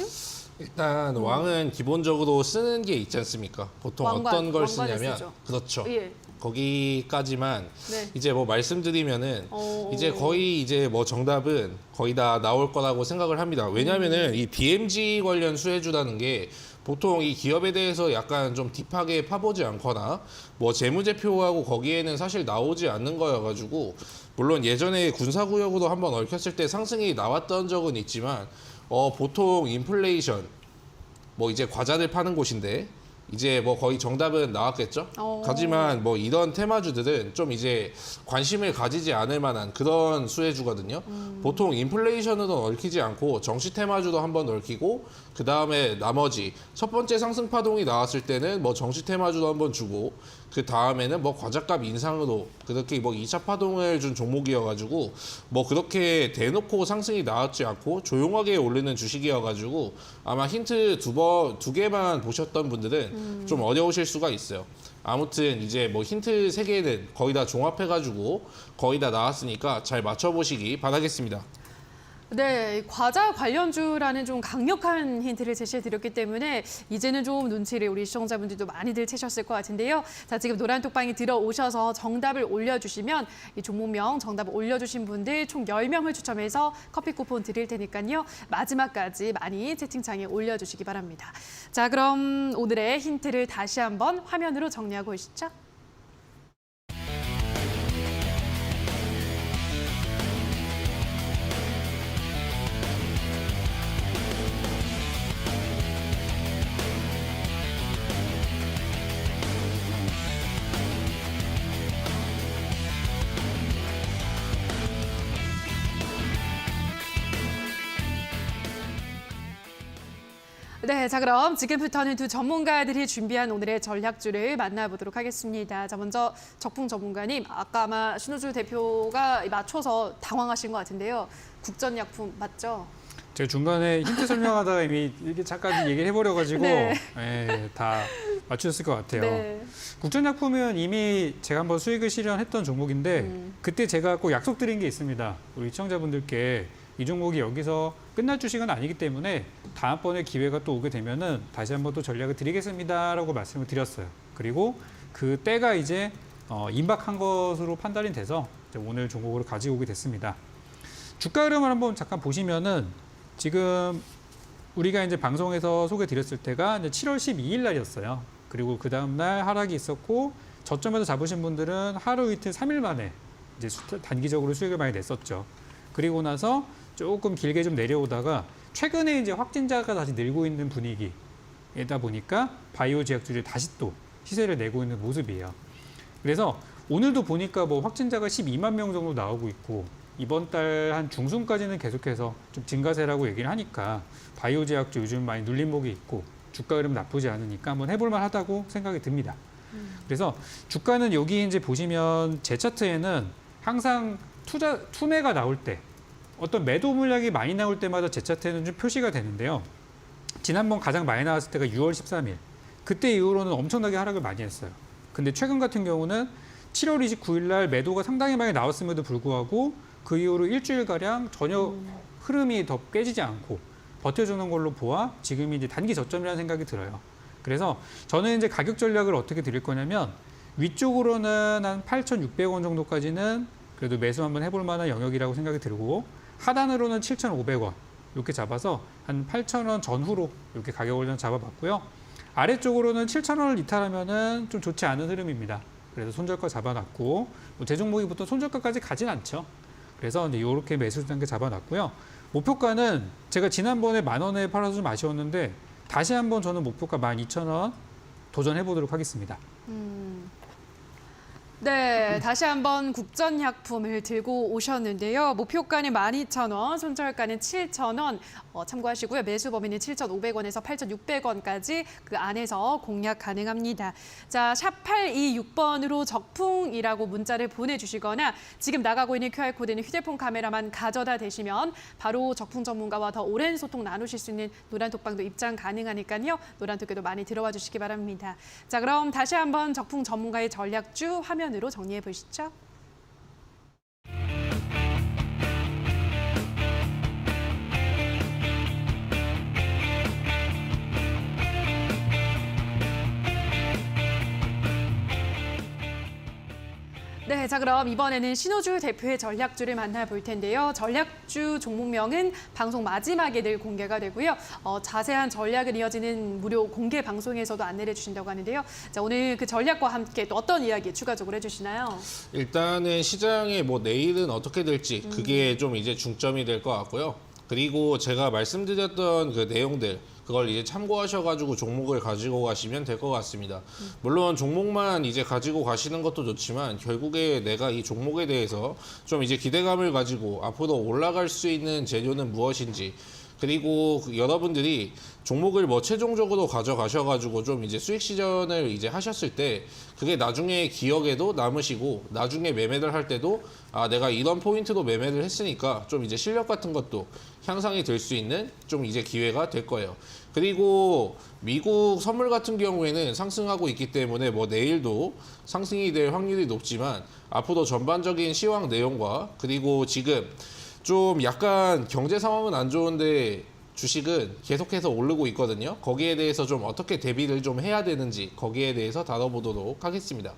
일단 왕은 기본적으로 쓰는 게 있지 않습니까? 보통 어떤 걸 왕관을 쓰냐면, 쓰죠. 그렇죠. 예. 거기까지만 네. 이제 뭐 말씀드리면은 이제 거의 이제 뭐 정답은 거의 다 나올 거라고 생각을 합니다. 왜냐면은 이 DMG 관련 수혜주라는 게 보통 이 기업에 대해서 약간 좀 딥하게 파보지 않거나 뭐 재무제표하고 거기에는 사실 나오지 않는 거여가지고, 물론 예전에 군사구역으로 한번 얽혔을 때 상승이 나왔던 적은 있지만 보통 인플레이션 뭐 이제 과자를 파는 곳인데 이제 뭐 거의 정답은 나왔겠죠. 하지만 뭐 이런 테마주들은 좀 이제 관심을 가지지 않을 만한 그런 수혜주거든요. 보통 인플레이션으로 얽히지 않고 정시 테마주도 한번 얽히고, 그 다음에 나머지 첫 번째 상승 파동이 나왔을 때는 뭐 정시 테마주도 한번 주고, 그 다음에는 뭐 과자값 인상으로 그렇게 뭐 2차 파동을 준 종목이어가지고 뭐 그렇게 대놓고 상승이 나왔지 않고 조용하게 오르는 주식이어가지고 아마 힌트 두 개만 보셨던 분들은 좀 어려우실 수가 있어요. 아무튼 이제 뭐 힌트 3개는 거의 다 종합해가지고 거의 다 나왔으니까 잘 맞춰보시기 바라겠습니다. 네, 과자 관련주라는 좀 강력한 힌트를 제시해드렸기 때문에 이제는 좀 눈치를 우리 시청자분들도 많이들 채셨을 것 같은데요. 자, 지금 노란 톡방에 들어오셔서 정답을 올려주시면 이 종목명 정답을 올려주신 분들 총 10명을 추첨해서 커피 쿠폰 드릴 테니까요. 마지막까지 많이 채팅창에 올려주시기 바랍니다. 자, 그럼 오늘의 힌트를 다시 한번 화면으로 정리하고 오시죠. 네, 자 그럼 지금부터는 두 전문가들이 준비한 오늘의 전략주를 만나보도록 하겠습니다. 자, 먼저 적풍 전문가님, 아까 아마 신호주 대표가 맞춰서 당황하신 것 같은데요. 국전약품 맞죠? 제가 중간에 힌트 설명하다가 이미 이렇게 잠깐 얘기를 해버려가지고 네. 예, 다 맞추셨을 것 같아요. 네. 국전약품은 이미 제가 한번 수익을 실현했던 종목인데 그때 제가 꼭 약속드린 게 있습니다. 우리 시청자분들께 이 종목이 여기서 끝날 주식은 아니기 때문에 다음번에 기회가 또 오게 되면은 다시 한번 또 전략을 드리겠습니다라고 말씀을 드렸어요. 그리고 그 때가 이제 임박한 것으로 판단이 돼서 이제 오늘 종목으로 가지고 오게 됐습니다. 주가 흐름을 한번 잠깐 보시면은 지금 우리가 이제 방송에서 소개드렸을 때가 이제 7월 12일 날이었어요. 그리고 그 다음 날 하락이 있었고 저점에서 잡으신 분들은 하루 이틀 3일 만에 이제 단기적으로 수익을 많이 냈었죠. 그리고 나서 조금 길게 좀 내려오다가 최근에 이제 확진자가 다시 늘고 있는 분위기이다 보니까 바이오 제약주들이 다시 또 시세를 내고 있는 모습이에요. 그래서 오늘도 보니까 뭐 확진자가 12만 명 정도 나오고 있고 이번 달 한 중순까지는 계속해서 좀 증가세라고 얘기를 하니까 바이오 제약주 요즘 많이 눌림목이 있고 주가 흐름 나쁘지 않으니까 한번 해볼만 하다고 생각이 듭니다. 그래서 주가는 여기 이제 보시면 제 차트에는 항상 투매가 나올 때 어떤 매도 물량이 많이 나올 때마다 제 차트에는 좀 표시가 되는데요. 지난번 가장 많이 나왔을 때가 6월 13일. 그때 이후로는 엄청나게 하락을 많이 했어요. 근데 최근 같은 경우는 7월 29일 날 매도가 상당히 많이 나왔음에도 불구하고 그 이후로 일주일가량 전혀 흐름이 더 깨지지 않고 버텨주는 걸로 보아 지금이 이제 단기 저점이라는 생각이 들어요. 그래서 저는 이제 가격 전략을 어떻게 드릴 거냐면 위쪽으로는 한 8,600원 정도까지는 그래도 매수 한번 해볼 만한 영역이라고 생각이 들고 하단으로는 7,500원 이렇게 잡아서 한 8,000원 전후로 이렇게 가격을 좀 잡아봤고요. 아래쪽으로는 7,000원을 이탈하면은 좀 좋지 않은 흐름입니다. 그래서 손절가 잡아놨고 제 종목이 보통 손절가까지 가진 않죠. 그래서 이제 이렇게 매수 단계 잡아놨고요. 목표가는 제가 지난번에 10,000원에 팔아서 좀 아쉬웠는데 다시 한번 저는 목표가 12,000원 도전해 보도록 하겠습니다. 네, 다시 한번 국전약품을 들고 오셨는데요. 목표가는 12,000원, 손절가는 7,000원 참고하시고요. 매수 범위는 7,500원에서 8,600원까지 그 안에서 공략 가능합니다. 자, 샵 826번으로 적풍이라고 문자를 보내주시거나 지금 나가고 있는 QR코드는 휴대폰 카메라만 가져다 대시면 바로 적풍 전문가와 더 오랜 소통 나누실 수 있는 노란톡방도 입장 가능하니까요. 노란톡에도 많이 들어와 주시기 바랍니다. 자, 그럼 다시 한번 적풍 전문가의 전략주 화면으로 정리해 보시죠. 네, 자 그럼 이번에는 신호주 대표의 전략주를 만나볼 텐데요. 전략주 종목명은 방송 마지막에 늘 공개가 되고요. 자세한 전략을 이어지는 무료 공개 방송에서도 안내를 해주신다고 하는데요. 자, 오늘 그 전략과 함께 또 어떤 이야기 추가적으로 해주시나요? 일단은 시장이 뭐 내일은 어떻게 될지 그게 좀 이제 중점이 될 것 같고요. 그리고 제가 말씀드렸던 그 내용들 그걸 이제 참고하셔가지고 종목을 가지고 가시면 될 것 같습니다. 물론 종목만 이제 가지고 가시는 것도 좋지만 결국에 내가 이 종목에 대해서 좀 이제 기대감을 가지고 앞으로 올라갈 수 있는 재료는 무엇인지 그리고 여러분들이 종목을 뭐 최종적으로 가져가셔가지고 좀 이제 수익 실현을 이제 하셨을 때 그게 나중에 기억에도 남으시고 나중에 매매를 할 때도 아 내가 이런 포인트로 매매를 했으니까 좀 이제 실력 같은 것도 향상이 될 수 있는 좀 이제 기회가 될 거예요. 그리고 미국 선물 같은 경우에는 상승하고 있기 때문에 뭐 내일도 상승이 될 확률이 높지만 앞으로 전반적인 시황 내용과 그리고 지금 좀 약간 경제 상황은 안 좋은데 주식은 계속해서 오르고 있거든요. 거기에 대해서 좀 어떻게 대비를 좀 해야 되는지 거기에 대해서 다뤄보도록 하겠습니다.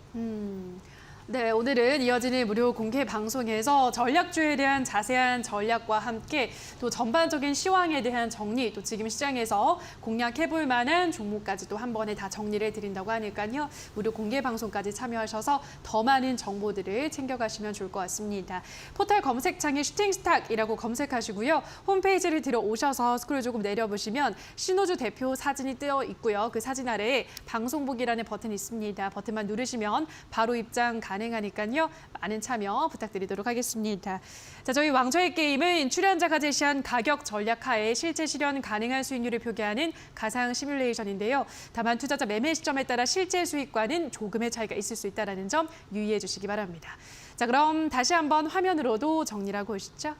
네, 오늘은 이어지는 무료 공개 방송에서 전략주에 대한 자세한 전략과 함께 또 전반적인 시황에 대한 정리, 또 지금 시장에서 공략해볼 만한 종목까지 또 한 번에 다 정리를 해드린다고 하니까요. 무료 공개 방송까지 참여하셔서 더 많은 정보들을 챙겨가시면 좋을 것 같습니다. 포털 검색창에 슈팅스탁이라고 검색하시고요. 홈페이지를 들어오셔서 스크롤 조금 내려보시면 신호주 대표 사진이 뜨어 있고요. 그 사진 아래에 방송 보기라는 버튼이 있습니다. 버튼만 누르시면 바로 입장 가능하니까요. 많은 참여 부탁드리도록 하겠습니다. 자, 저희 왕좌의 게임은 출연자가 제시한 가격 전략 하에 실제 실현 가능한 수익률을 표기하는 가상 시뮬레이션인데요. 다만 투자자 매매 시점에 따라 실제 수익과는 조금의 차이가 있을 수 있다는 점 유의해 주시기 바랍니다. 자, 그럼 다시 한번 화면으로도 정리를 하고 오시죠.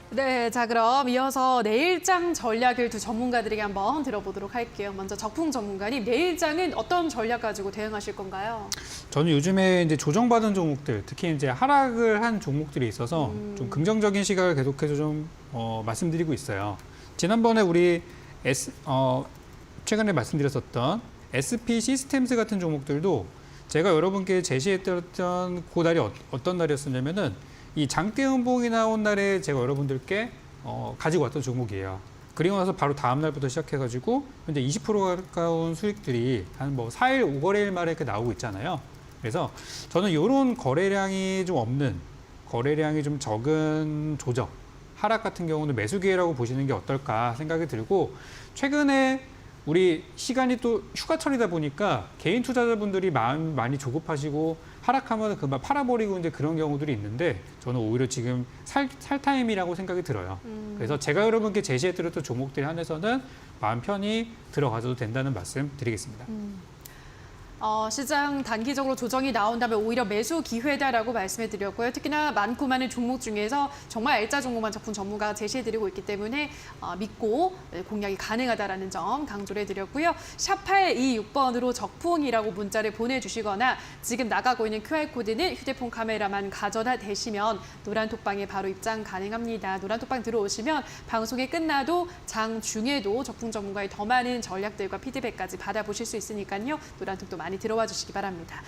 네, 자 그럼 이어서 내일장 전략을 두 전문가들에게 한번 들어보도록 할게요. 먼저 적풍 전문가님, 내일장은 어떤 전략 가지고 대응하실 건가요? 저는 요즘에 이제 조정받은 종목들, 특히 이제 하락을 한 종목들이 있어서 좀 긍정적인 시각을 계속해서 좀 말씀드리고 있어요. 지난번에 우리 최근에 말씀드렸었던 SP 시스템스 같은 종목들도 제가 여러분께 제시했던 그 날이 어떤 날이었었냐면은 이 장대 음봉이 나온 날에 제가 여러분들께 가지고 왔던 종목이에요. 그리고 나서 바로 다음 날부터 시작해가지고 현재 20% 가까운 수익들이 한 뭐 4일, 5거래일 말에 이렇게 나오고 있잖아요. 그래서 저는 이런 거래량이 좀 없는, 거래량이 좀 적은 조정, 하락 같은 경우는 매수 기회라고 보시는 게 어떨까 생각이 들고, 최근에 우리 시간이 또 휴가철이다 보니까 개인 투자자분들이 마음 많이 조급하시고 하락하면 금방 팔아버리고 이제 그런 경우들이 있는데, 저는 오히려 지금 살 타임이라고 생각이 들어요. 그래서 제가 여러분께 제시해드렸던 종목들 한해서는 마음 편히 들어가셔도 된다는 말씀 드리겠습니다. 시장 단기적으로 조정이 나온다면 오히려 매수 기회다라고 말씀해 드렸고요. 특히나 많고 많은 종목 중에서 정말 L자 종목만 작품 전문가가 제시해 드리고 있기 때문에 믿고 공략이 가능하다라는 점 강조를 해드렸고요. 샵 826번으로 적풍이라고 문자를 보내주시거나 지금 나가고 있는 QR코드는 휴대폰 카메라만 가져다 대시면 노란톡방에 바로 입장 가능합니다. 노란톡방 들어오시면 방송이 끝나도 장 중에도 적풍 전문가의 더 많은 전략들과 피드백까지 받아보실 수 있으니까요. 노란톡도 많이 들어와 주시기 바랍니다.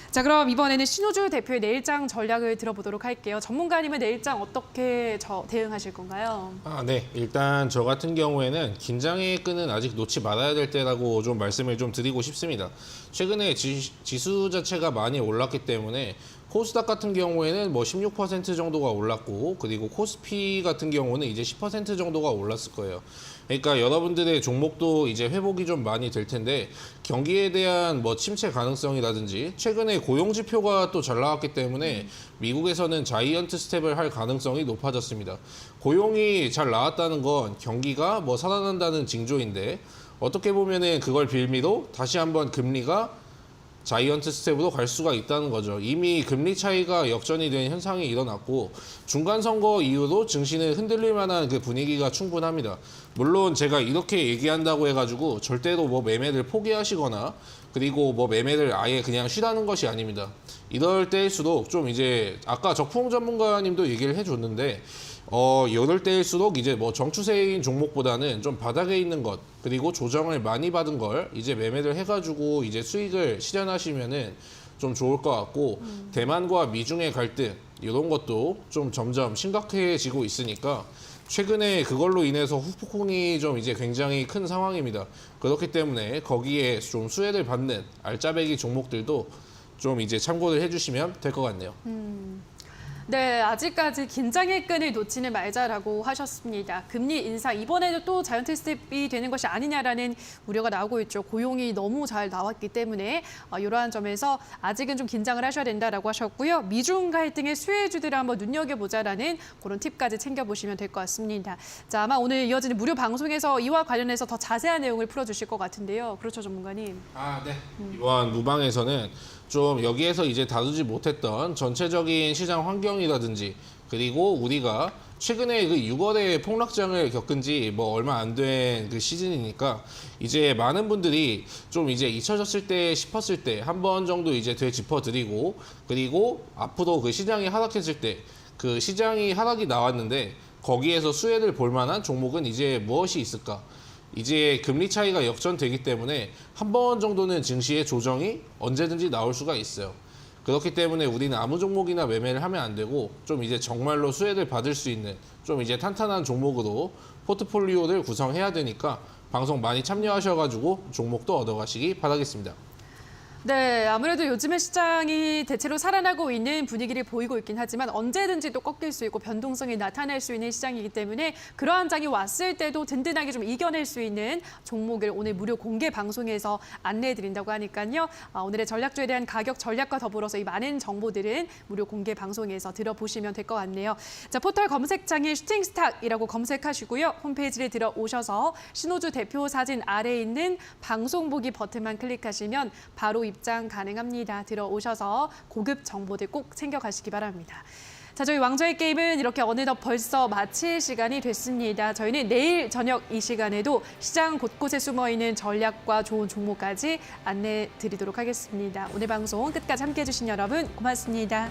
자, 그럼 이번에는 신호주 대표의 내일장 전략을 들어보도록 할게요. 전문가님은 내일장 어떻게 대응하실 건가요? 네. 일단 저 같은 경우에는 긴장의 끈은 아직 놓지 말아야 될 때라고 좀 말씀을 좀 드리고 싶습니다. 최근에 지수 자체가 많이 올랐기 때문에 코스닥 같은 경우에는 뭐 16% 정도가 올랐고, 그리고 코스피 같은 경우는 이제 10% 정도가 올랐을 거예요. 그러니까 여러분들의 종목도 이제 회복이 좀 많이 될 텐데, 경기에 대한 뭐 침체 가능성이라든지 최근에 고용 지표가 또 잘 나왔기 때문에 미국에서는 자이언트 스텝을 할 가능성이 높아졌습니다. 고용이 잘 나왔다는 건 경기가 뭐 살아난다는 징조인데, 어떻게 보면은 그걸 빌미로 다시 한번 금리가 자이언트 스텝으로 갈 수가 있다는 거죠. 이미 금리 차이가 역전이 된 현상이 일어났고, 중간 선거 이후로 증시는 흔들릴 만한 그 분위기가 충분합니다. 물론 제가 이렇게 얘기한다고 해가지고 절대로 뭐 매매를 포기하시거나, 그리고 뭐 매매를 아예 그냥 쉬라는 것이 아닙니다. 이럴 때일수록 좀 이제 아까 적풍 전문가님도 얘기를 해줬는데, 이럴 때일수록 이제 뭐 정추세인 종목보다는 좀 바닥에 있는 것, 그리고 조정을 많이 받은 걸 이제 매매를 해가지고 이제 수익을 실현하시면은 좀 좋을 것 같고, 대만과 미중의 갈등 이런 것도 좀 점점 심각해지고 있으니까 최근에 그걸로 인해서 후폭풍이 좀 이제 굉장히 큰 상황입니다. 그렇기 때문에 거기에 좀 수혜를 받는 알짜배기 종목들도 좀 이제 참고를 해주시면 될 것 같네요. 네, 아직까지 긴장의 끈을 놓지는 말자라고 하셨습니다. 금리 인상, 이번에도 또 자이언트 스텝이 되는 것이 아니냐라는 우려가 나오고 있죠. 고용이 너무 잘 나왔기 때문에 이러한 점에서 아직은 좀 긴장을 하셔야 된다라고 하셨고요. 미중 갈등의 수혜주들을 한번 눈여겨보자라는 그런 팁까지 챙겨보시면 될 것 같습니다. 자, 아마 오늘 이어지는 무료 방송에서 이와 관련해서 더 자세한 내용을 풀어주실 것 같은데요. 그렇죠, 전문가님? 네. 이번 무방에서는 좀 여기에서 이제 다루지 못했던 전체적인 시장 환경이라든지, 그리고 우리가 최근에 그 6월에 폭락장을 겪은 지 뭐 얼마 안 된 그 시즌이니까 이제 많은 분들이 좀 이제 잊혀졌을 때 싶었을 때 한 번 정도 이제 되짚어드리고, 그리고 앞으로 그 시장이 하락했을 때 그 시장이 하락이 나왔는데 거기에서 수혜를 볼 만한 종목은 이제 무엇이 있을까? 이제 금리 차이가 역전되기 때문에 한 번 정도는 증시의 조정이 언제든지 나올 수가 있어요. 그렇기 때문에 우리는 아무 종목이나 매매를 하면 안 되고, 좀 이제 정말로 수혜를 받을 수 있는 좀 이제 탄탄한 종목으로 포트폴리오를 구성해야 되니까 방송 많이 참여하셔가지고 종목도 얻어가시기 바라겠습니다. 네, 아무래도 요즘의 시장이 대체로 살아나고 있는 분위기를 보이고 있긴 하지만 언제든지 또 꺾일 수 있고 변동성이 나타날 수 있는 시장이기 때문에 그러한 장이 왔을 때도 든든하게 좀 이겨낼 수 있는 종목을 오늘 무료 공개 방송에서 안내해드린다고 하니까요. 오늘의 전략주에 대한 가격 전략과 더불어서 이 많은 정보들은 무료 공개 방송에서 들어보시면 될 것 같네요. 자, 포털 검색창에 슈팅스탁이라고 검색하시고요. 홈페이지를 들어오셔서 신호주 대표 사진 아래에 있는 방송 보기 버튼만 클릭하시면 바로 입장 가능합니다. 들어오셔서 고급 정보들 꼭 챙겨가시기 바랍니다. 자, 저희 왕좌의 게임은 이렇게 어느덧 벌써 마칠 시간이 됐습니다. 저희는 내일 저녁 이 시간에도 시장 곳곳에 숨어있는 전략과 좋은 종목까지 안내해 드리도록 하겠습니다. 오늘 방송 끝까지 함께해 주신 여러분 고맙습니다.